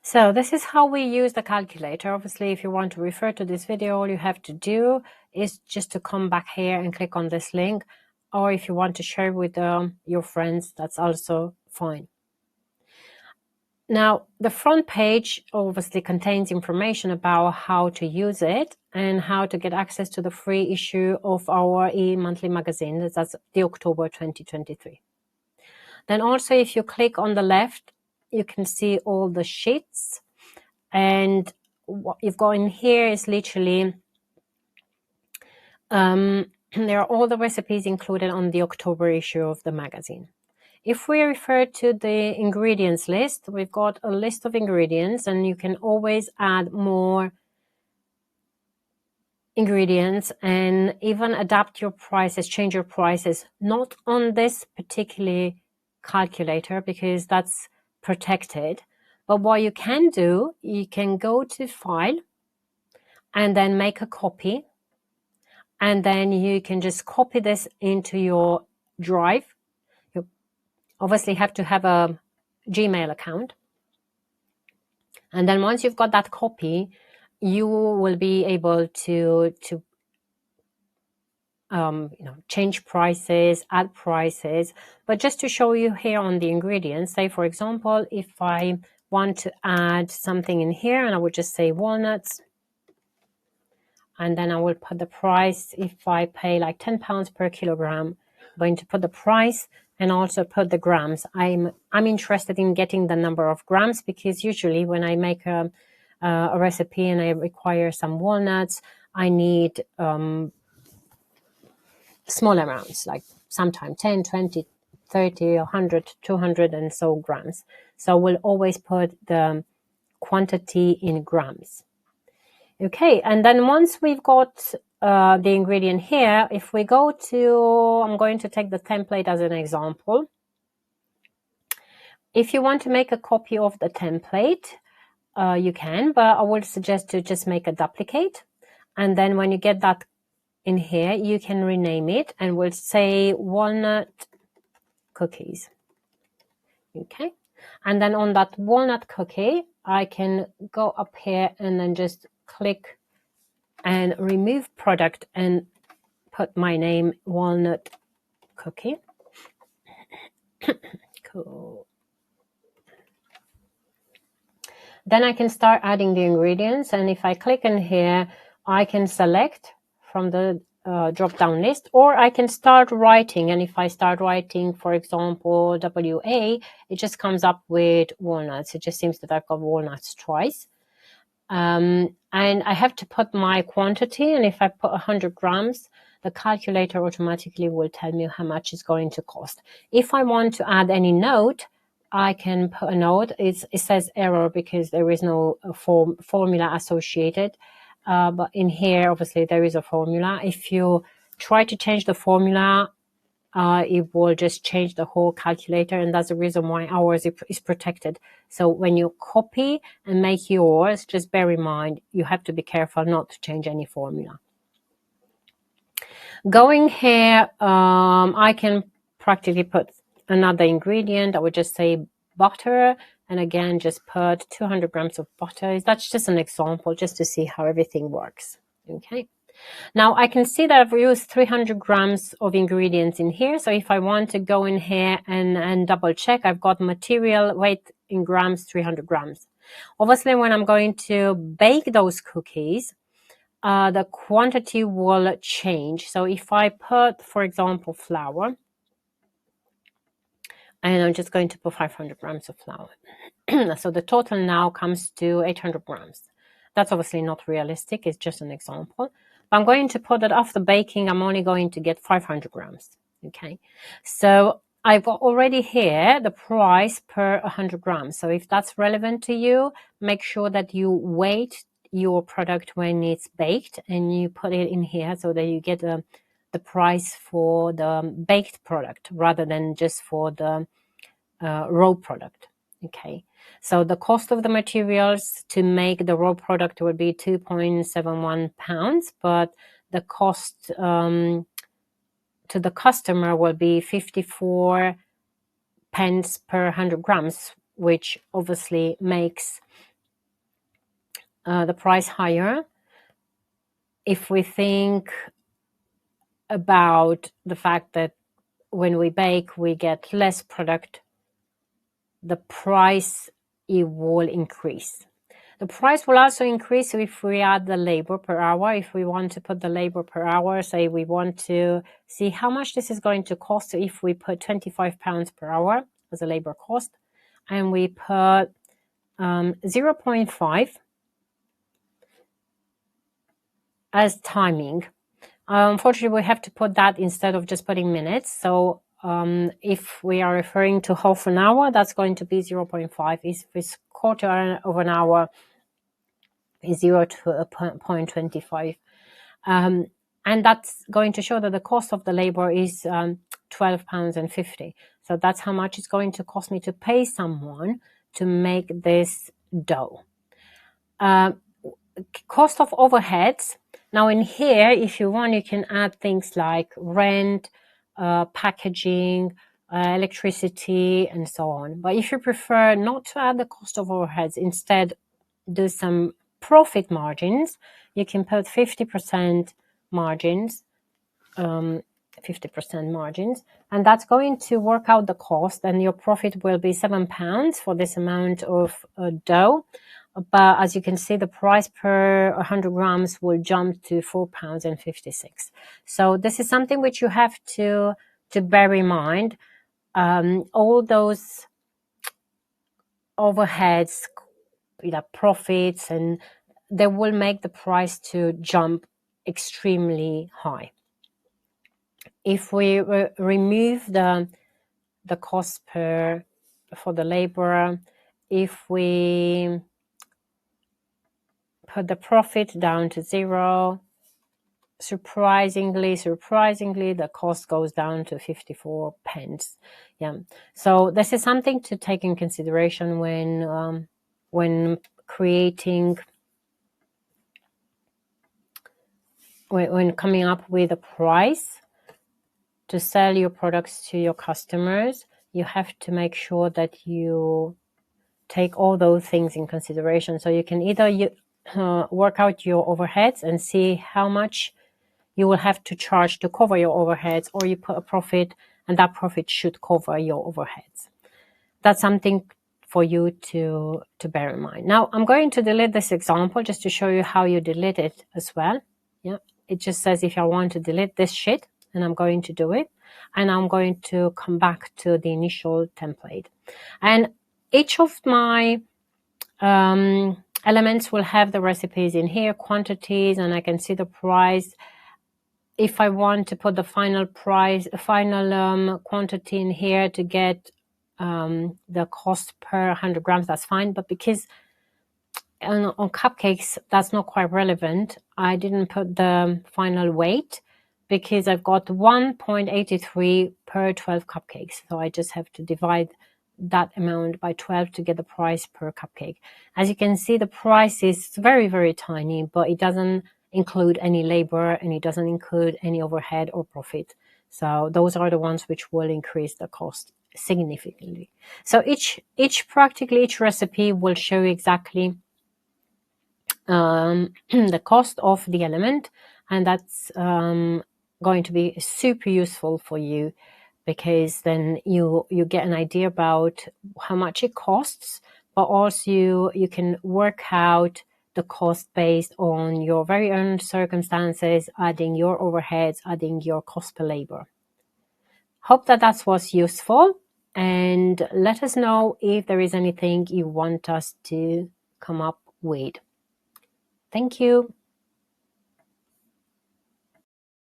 So this is how we use the calculator. Obviously, if you want to refer to this video, all you have to do is just to come back here and click on this link. Or if you want to share with your friends, that's also fine. Now, the front page obviously contains information about how to use it and how to get access to the free issue of our e-monthly magazine. That's the October 2023. Then also, if you click on the left, you can see all the sheets. And what you've got in here is literally, there are all the recipes included on the October issue of the magazine. If we refer to the ingredients list, we've got a list of ingredients, and you can always add more ingredients and even adapt your prices, change your prices, not on this particular calculator because that's protected. But what you can do, you can go to File and then make a copy. And then you can just copy this into your Drive. You obviously have to have a Gmail account. And then once you've got that copy, you will be able to change prices, add prices. But just to show you here on the ingredients, say for example, if I want to add something in here, and I would just say walnuts, and then I will put the price. If I pay like £10 per kilogram, I'm going to put the price and also put the grams. I'm interested in getting the number of grams because usually when I make a recipe and I require some walnuts, I need small amounts, like sometimes 10, 20, 30, 100, 200 and so grams. So we'll always put the quantity in grams. Okay, and then once we've got the ingredient here, if we go to, I'm going to take the template as an example. If you want to make a copy of the template, you can, but I would suggest to just make a duplicate. And then when you get that in here, you can rename it and we'll say walnut cookies. Okay, and then on that walnut cookie, I can go up here and then just click and remove product and put my name, walnut cookie. Cool. Then I can start adding the ingredients, and if I click in here, I can select from the drop down list, or I can start writing. And if I start writing, for example, WA, it just comes up with walnuts. It just seems that I've got walnuts twice. And I have to put my quantity, and if I put 100 grams, the calculator automatically will tell me how much it's going to cost. If I want to add any note, I can put a note. It says error because there is no formula associated. But in here, obviously, there is a formula. If you try to change the formula, it will just change the whole calculator, and that's the reason why ours is protected. So when you copy and make yours, just bear in mind, you have to be careful not to change any formula. Going here, I can practically put another ingredient. I would just say butter, and again, just put 200 grams of butter. That's just an example, just to see how everything works. Okay. Now I can see that I've used 300 grams of ingredients in here. So if I want to go in here and double check, I've got material weight in grams, 300 grams. Obviously, when I'm going to bake those cookies, the quantity will change. So if I put, for example, flour, and I'm just going to put 500 grams of flour. So the total now comes to 800 grams. That's obviously not realistic. It's just an example. But I'm going to put it after baking. I'm only going to get 500 grams. Okay. So I've got already here the price per 100 grams. So if that's relevant to you, make sure that you weight your product when it's baked and you put it in here so that you get the price for the baked product rather than just for the raw product. Okay, so the cost of the materials to make the raw product will be £2.71, but the cost to the customer will be 54 pence per 100 grams, which obviously makes the price higher. If we think about the fact that when we bake, we get less product, the price, it will increase. The price will also increase if we add the labor per hour. If we want to put the labor per hour, say we want to see how much this is going to cost. So if we put £25 per hour as a labor cost, and we put 0.5 as timing. Unfortunately, we have to put that instead of just putting minutes. So if we are referring to half an hour, that's going to be 0.5. If it's quarter of an hour, is 0 to 0.25. And that's going to show that the cost of the labor is £12.50. So that's how much it's going to cost me to pay someone to make this dough. Cost of overheads. Now in here, if you want, you can add things like rent, packaging, electricity, and so on. But if you prefer not to add the cost of overheads, instead do some profit margins, you can put 50% margins, 50% margins, and that's going to work out the cost, and your profit will be £7 for this amount of dough. But as you can see, the price per 100 grams will jump to £4.56. So this is something which you have to bear in mind. All those overheads, profits, and they will make the price to jump extremely high. If we remove the cost for the labor, if we put the profit down to 0, surprisingly, the cost goes down to 54 pence. Yeah. So this is something to take in consideration when creating, when coming up with a price to sell your products to your customers. You have to make sure that you take all those things in consideration. So you can either work out your overheads and see how much you will have to charge to cover your overheads, or you put a profit and that profit should cover your overheads. That's something for you to bear in mind. Now I'm going to delete this example just to show you how you delete it as well. Yeah, it just says if I want to delete this sheet, and I'm going to do it, and I'm going to come back to the initial template. And each of my elements will have the recipes in here, quantities, and I can see the price. If I want to put the final price, final quantity in here to get the cost per 100 grams, that's fine. But because on cupcakes, that's not quite relevant, I didn't put the final weight because I've got 1.83 per 12 cupcakes. So I just have to divide that amount by 12 to get the price per cupcake. As you can see, the price is very, very tiny, but it doesn't include any labor and it doesn't include any overhead or profit. So those are the ones which will increase the cost significantly. So practically each recipe will show you exactly the cost of the element, and that's going to be super useful for you, because then you get an idea about how much it costs, but also you can work out the cost based on your very own circumstances, adding your overheads, adding your cost per labor. Hope that was useful, and let us know if there is anything you want us to come up with. Thank you.